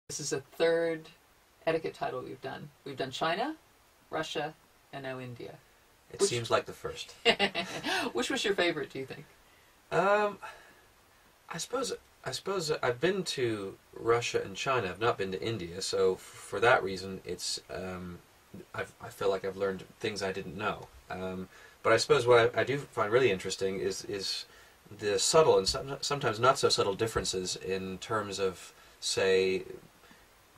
This is the third etiquette title we've done. We've done China, Russia, and now India. It seems like the first. Which was your favorite, do you think? I suppose I've been to Russia and China. I've not been to India, so for that reason, it's I feel like I've learned things I didn't know. But I suppose what I do find really interesting is the subtle and sometimes not so subtle differences in terms of, say,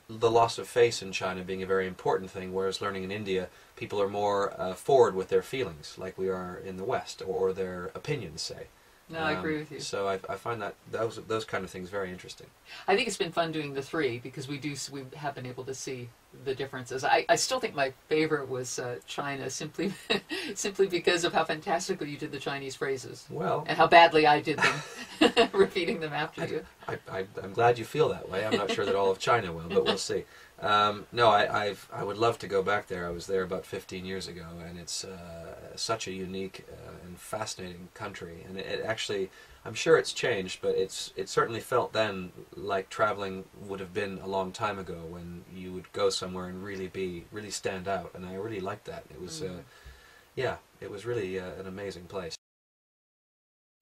the loss of face in China being a very important thing, whereas learning in India, people are more forward with their feelings, like we are in the West, or their opinions, say. No, I agree with you. So I find that those kind of things very interesting. I think it's been fun doing the three because we have been able to see the differences. I still think my favorite was China, simply because of how fantastically you did the Chinese phrases. Well, and how badly I did them, repeating them after you. I'm glad you feel that way. I'm not sure that all of China will, but we'll see. No, I would love to go back there. I was there about 15 years ago, and it's such a unique and fascinating country. And it actually, I'm sure it's changed, but it certainly felt then like traveling would have been a long time ago, when you would go somewhere and really stand out. And I really liked that. It was, yeah, it was really an amazing place.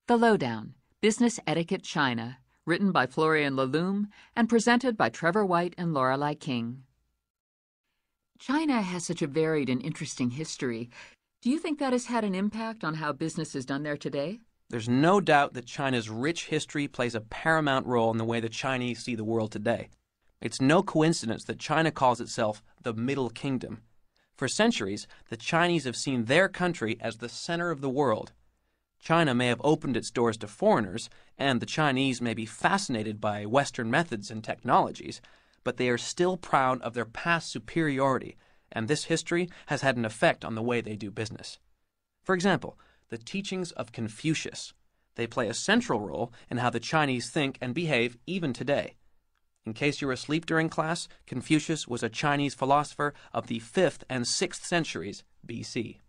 The Lowdown, Business Etiquette China, written by Florian Laloum and presented by Trevor White and Lorelei King. China has such a varied and interesting history. Do you think that has had an impact on how business is done there today? There's no doubt that China's rich history plays a paramount role in the way the Chinese see the world today. It's no coincidence that China calls itself the Middle Kingdom. For centuries, the Chinese have seen their country as the center of the world. China may have opened its doors to foreigners, and the Chinese may be fascinated by Western methods and technologies, but they are still proud of their past superiority, and this history has had an effect on the way they do business. For example, the teachings of Confucius. They play a central role in how the Chinese think and behave even today. In case you were asleep during class, Confucius was a Chinese philosopher of the 5th and 6th centuries BC.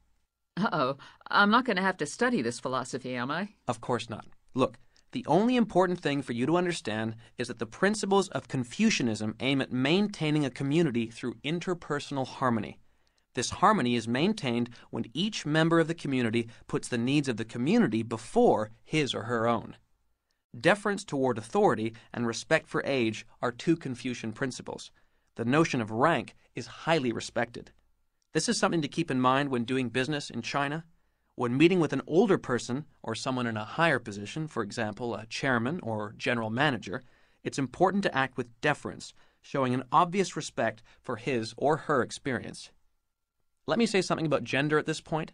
Uh-oh, I'm not going to have to study this philosophy, am I? Of course not. Look, the only important thing for you to understand is that the principles of Confucianism aim at maintaining a community through interpersonal harmony. This harmony is maintained when each member of the community puts the needs of the community before his or her own. Deference toward authority and respect for age are two Confucian principles. The notion of rank is highly respected. This is something to keep in mind when doing business in China. When meeting with an older person or someone in a higher position, for example, a chairman or general manager, it's important to act with deference, showing an obvious respect for his or her experience. Let me say something about gender at this point.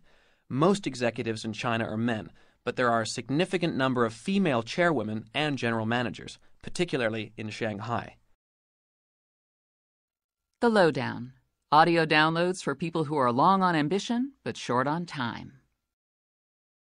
Most executives in China are men, but there are a significant number of female chairwomen and general managers, particularly in Shanghai. The Lowdown, audio downloads for people who are long on ambition but short on time.